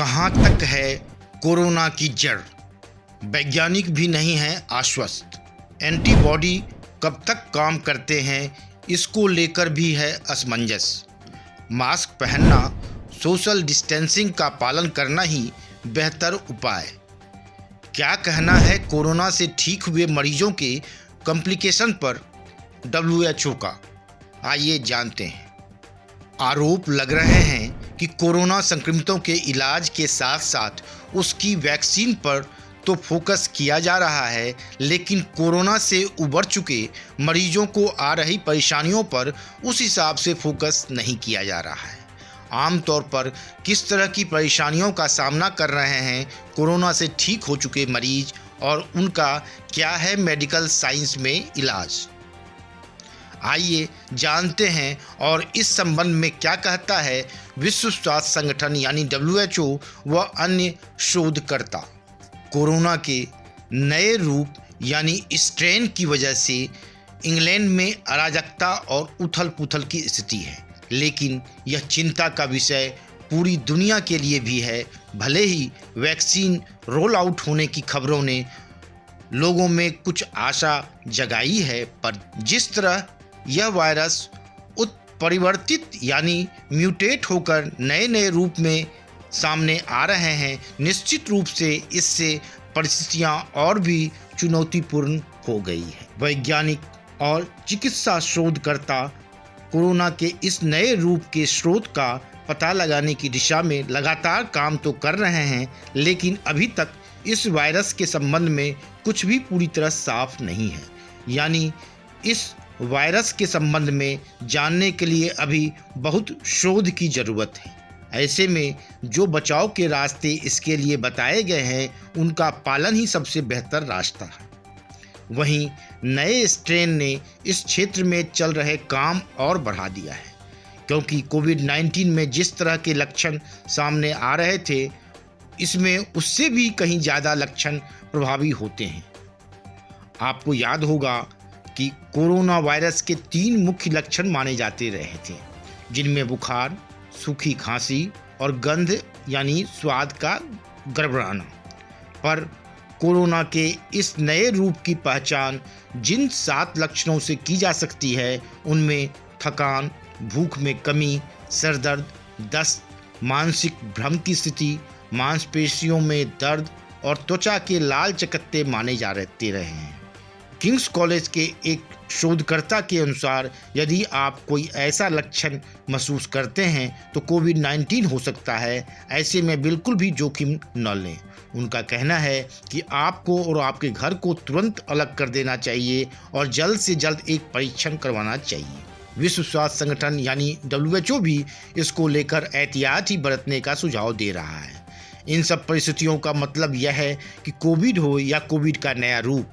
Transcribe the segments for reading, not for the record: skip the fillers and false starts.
कहां तक है कोरोना की जड़? वैज्ञानिक भी नहीं हैं आश्वस्त। एंटीबॉडी कब तक काम करते हैं, इसको लेकर भी है असमंजस। मास्क पहनना, सोशल डिस्टेंसिंग का पालन करना ही बेहतर उपाय। क्या कहना है कोरोना से ठीक हुए मरीजों के कॉम्प्लिकेशन पर WHO का? आइए जानते हैं। आरोप लग रहे हैं कि कोरोना संक्रमितों के इलाज के साथ साथ उसकी वैक्सीन पर तो फोकस किया जा रहा है, लेकिन कोरोना से उबर चुके मरीजों को आ रही परेशानियों पर उस हिसाब से फोकस नहीं किया जा रहा है। आमतौर पर किस तरह की परेशानियों का सामना कर रहे हैं कोरोना से ठीक हो चुके मरीज और उनका क्या है मेडिकल साइंस में इलाज? आइए जानते हैं। और इस संबंध में क्या कहता है विश्व स्वास्थ्य संगठन यानी WHO व अन्य शोधकर्ता। कोरोना के नए रूप यानी स्ट्रेन की वजह से इंग्लैंड में अराजकता और उथल पुथल की स्थिति है, लेकिन यह चिंता का विषय पूरी दुनिया के लिए भी है। भले ही वैक्सीन रोल आउट होने की खबरों ने लोगों में कुछ आशा जगाई है, पर जिस तरह यह वायरस उत्परिवर्तित यानी म्यूटेट होकर नए नए रूप में सामने आ रहे हैं, निश्चित रूप से इससे परिस्थितियां और भी चुनौतीपूर्ण हो गई है। वैज्ञानिक और चिकित्सा शोधकर्ता कोरोना के इस नए रूप के स्रोत का पता लगाने की दिशा में लगातार काम तो कर रहे हैं, लेकिन अभी तक इस वायरस के संबंध में कुछ भी पूरी तरह साफ नहीं है। यानी इस वायरस के संबंध में जानने के लिए अभी बहुत शोध की ज़रूरत है। ऐसे में जो बचाव के रास्ते इसके लिए बताए गए हैं, उनका पालन ही सबसे बेहतर रास्ता है। वहीं नए स्ट्रेन ने इस क्षेत्र में चल रहे काम और बढ़ा दिया है, क्योंकि कोविड-19 में जिस तरह के लक्षण सामने आ रहे थे, इसमें उससे भी कहीं ज़्यादा लक्षण प्रभावी होते हैं। आपको याद होगा कि कोरोना वायरस के 3 मुख्य लक्षण माने जाते रहे थे, जिनमें बुखार, सूखी खांसी और गंध यानी स्वाद का गड़बड़ाना। पर कोरोना के इस नए रूप की पहचान जिन 7 लक्षणों से की जा सकती है, उनमें थकान, भूख में कमी, सर दर्द, दस्त, मानसिक भ्रम की स्थिति, मांसपेशियों में दर्द और त्वचा के लाल चकत्ते माने जाते रहे हैं। किंग्स कॉलेज के एक शोधकर्ता के अनुसार यदि आप कोई ऐसा लक्षण महसूस करते हैं तो कोविड-19 हो सकता है। ऐसे में बिल्कुल भी जोखिम न लें। उनका कहना है कि आपको और आपके घर को तुरंत अलग कर देना चाहिए और जल्द से जल्द एक परीक्षण करवाना चाहिए। विश्व स्वास्थ्य संगठन यानी WHO भी इसको लेकर एहतियात ही बरतने का सुझाव दे रहा है। इन सब परिस्थितियों का मतलब यह है कि कोविड हो या कोविड का नया रूप,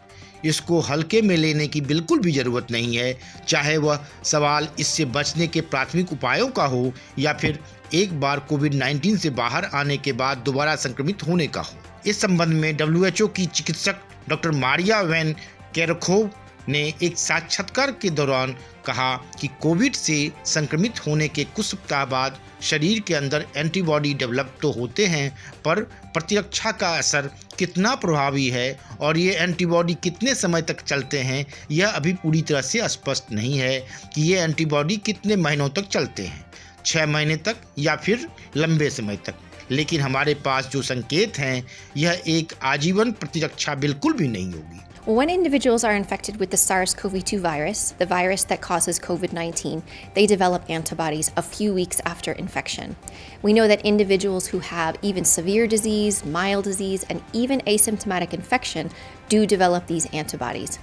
इसको हल्के में लेने की बिल्कुल भी ज़रूरत नहीं है, चाहे वह सवाल इससे बचने के प्राथमिक उपायों का हो या फिर एक बार कोविड-19 से बाहर आने के बाद दोबारा संक्रमित होने का हो। इस संबंध में WHO की चिकित्सक डॉक्टर मारिया वैन केरखोव ने एक साक्षात्कार के दौरान कहा कि कोविड से संक्रमित होने के कुछ सप्ताह बाद शरीर के अंदर एंटीबॉडी डेवलप तो होते हैं, पर प्रतिरक्षा का असर कितना प्रभावी है और ये एंटीबॉडी कितने समय तक चलते हैं, यह अभी पूरी तरह से स्पष्ट नहीं है कि ये एंटीबॉडी कितने महीनों तक चलते हैं, 6 महीने तक या फिर लंबे समय तक। लेकिन हमारे पास जो संकेत हैं, यह एक आजीवन प्रतिरक्षा बिल्कुल भी नहीं होगी। When individuals are infected with the SARS-CoV-2 virus, the virus that causes COVID-19, they develop antibodies a few weeks after infection. We know that individuals who have even severe disease, mild disease, and even asymptomatic infection do develop these antibodies.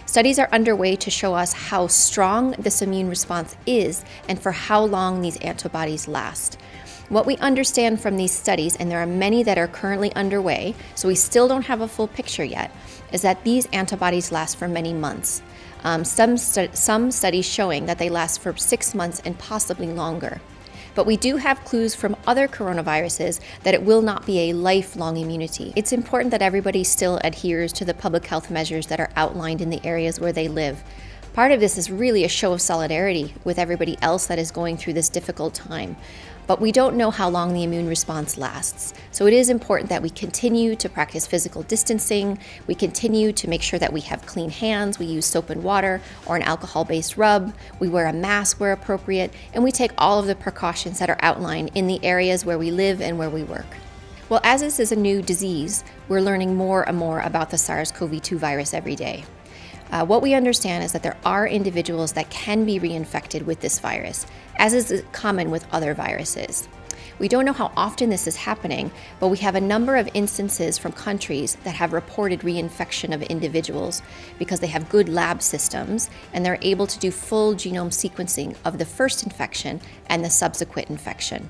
Studies are underway to show us how strong this immune response is and for how long these antibodies last. What we understand from these studies, and there are many that are currently underway, so we still don't have a full picture yet, is that these antibodies last for many months. Some studies showing that they last for 6 months and possibly longer. But we do have clues from other coronaviruses that it will not be a lifelong immunity. It's important that everybody still adheres to the public health measures that are outlined in the areas where they live. Part of this is really a show of solidarity with everybody else that is going through this difficult time. but we don't know how long the immune response lasts. So it is important that we continue to practice physical distancing, we continue to make sure that we have clean hands, we use soap and water or an alcohol-based rub, we wear a mask where appropriate, and we take all of the precautions that are outlined in the areas where we live and where we work. Well, as this is a new disease, we're learning more and more about the SARS-CoV-2 virus every day. What we understand is that there are individuals that can be reinfected with this virus, as is common with other viruses. We don't know how often this is happening, but we have a number of instances from countries that have reported reinfection of individuals because they have good lab systems and they're able to do full genome sequencing of the first infection and the subsequent infection.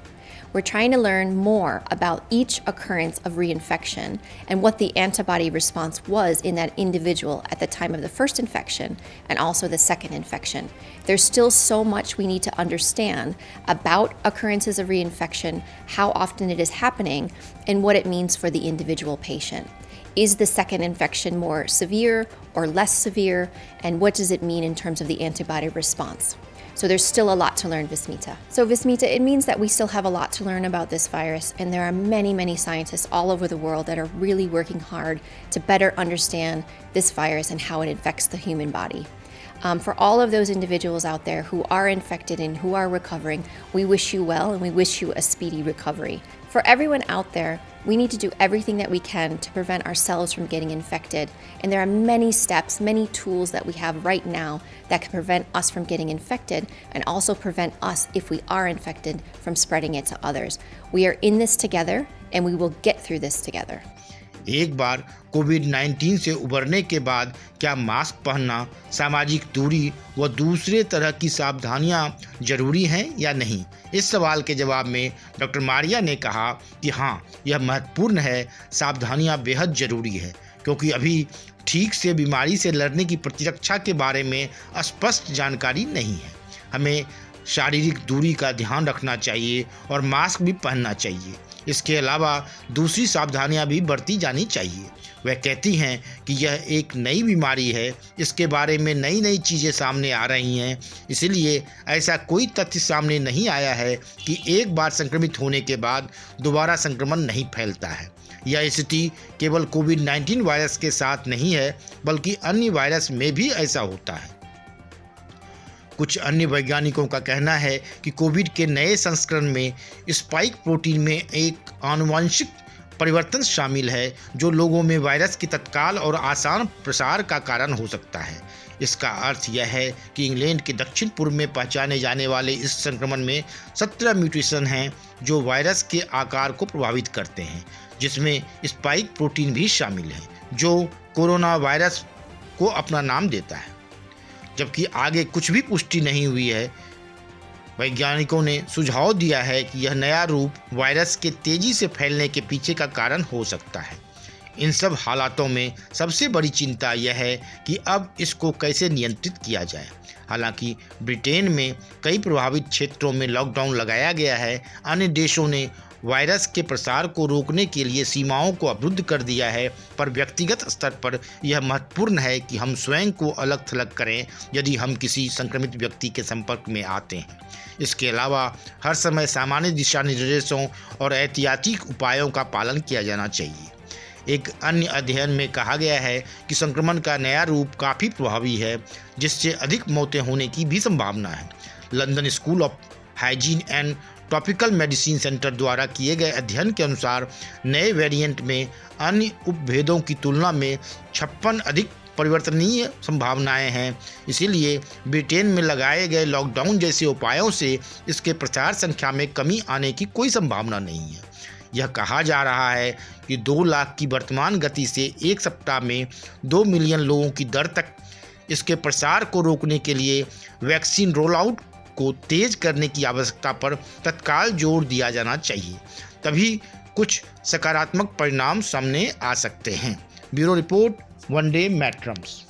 We're trying to learn more about each occurrence of reinfection and what the antibody response was in that individual at the time of the first infection and also the second infection. There's still so much we need to understand about occurrences of reinfection, how often it is happening, and what it means for the individual patient. Is the second infection more severe or less severe, and what does it mean in terms of the antibody response? So there's still a lot to learn, Vismita. So Vismita, it means that we still have a lot to learn about this virus, and there are many, many scientists all over the world that are really working hard to better understand this virus and how it infects the human body. For all of those individuals out there who are infected and who are recovering, we wish you well and we wish you a speedy recovery. For everyone out there, we need to do everything that we can to prevent ourselves from getting infected. And there are many steps, many tools that we have right now that can prevent us from getting infected and also prevent us, if we are infected, from spreading it to others. We are in this together and we will get through this together. एक बार कोविड-19 से उबरने के बाद क्या mask पहनना, सामाजिक दूरी व दूसरे तरह की सावधानियां जरूरी हैं या नहीं? इस सवाल के जवाब में डॉक्टर मारिया ने कहा कि हाँ, यह महत्वपूर्ण है, सावधानियां बेहद जरूरी है, क्योंकि अभी ठीक से बीमारी से लड़ने की प्रतिरक्षा के बारे में स्पष्ट जानकारी नहीं है। हमें शारीरिक दूरी का ध्यान रखना चाहिए और मास्क भी पहनना चाहिए। इसके अलावा दूसरी सावधानियां भी बरती जानी चाहिए। वह कहती हैं कि यह एक नई बीमारी है, इसके बारे में नई नई चीज़ें सामने आ रही हैं, इसलिए ऐसा कोई तथ्य सामने नहीं आया है कि एक बार संक्रमित होने के बाद दोबारा संक्रमण नहीं फैलता है। यह स्थिति केवल कोविड-19 वायरस के साथ नहीं है, बल्कि अन्य वायरस में भी ऐसा होता है। कुछ अन्य वैज्ञानिकों का कहना है कि कोविड के नए संस्करण में स्पाइक प्रोटीन में एक आनुवंशिक परिवर्तन शामिल है जो लोगों में वायरस के तत्काल और आसान प्रसार का कारण हो सकता है। इसका अर्थ यह है कि इंग्लैंड के दक्षिण पूर्व में पहचाने जाने वाले इस संक्रमण में 17 म्यूटेशन हैं जो वायरस के आकार को प्रभावित करते हैं, जिसमें स्पाइक प्रोटीन भी शामिल है जो कोरोना वायरस को अपना नाम देता है। जबकि आगे कुछ भी पुष्टि नहीं हुई है, वैज्ञानिकों ने सुझाव दिया है कि यह नया रूप वायरस के तेजी से फैलने के पीछे का कारण हो सकता है। इन सब हालातों में सबसे बड़ी चिंता यह है कि अब इसको कैसे नियंत्रित किया जाए। हालांकि ब्रिटेन में कई प्रभावित क्षेत्रों में लॉकडाउन लगाया गया है, अन्य देशों ने वायरस के प्रसार को रोकने के लिए सीमाओं को अवरुद्ध कर दिया है, पर व्यक्तिगत स्तर पर यह महत्वपूर्ण है कि हम स्वयं को अलग थलग करें यदि हम किसी संक्रमित व्यक्ति के संपर्क में आते हैं। इसके अलावा हर समय सामान्य दिशा निर्देशों और एहतियाती उपायों का पालन किया जाना चाहिए। एक अन्य अध्ययन में कहा गया है कि संक्रमण का नया रूप काफ़ी प्रभावी है, जिससे अधिक मौतें होने की भी संभावना है। London school of hygiene and tropical medicine centre द्वारा किए गए अध्ययन के अनुसार नए वेरिएंट में अन्य उपभेदों की तुलना में 56 अधिक परिवर्तनीय संभावनाएं हैं। इसीलिए ब्रिटेन में लगाए गए लॉकडाउन जैसे उपायों से इसके प्रसार संख्या में कमी आने की कोई संभावना नहीं है। यह कहा जा रहा है कि 2 लाख की वर्तमान गति से एक सप्ताह में 2 मिलियन लोगों की दर तक इसके प्रसार को रोकने के लिए वैक्सीन रोल आउट को तेज करने की आवश्यकता पर तत्काल जोर दिया जाना चाहिए, तभी कुछ सकारात्मक परिणाम सामने आ सकते हैं। ब्यूरो रिपोर्ट, वनडे मैट्रम्स।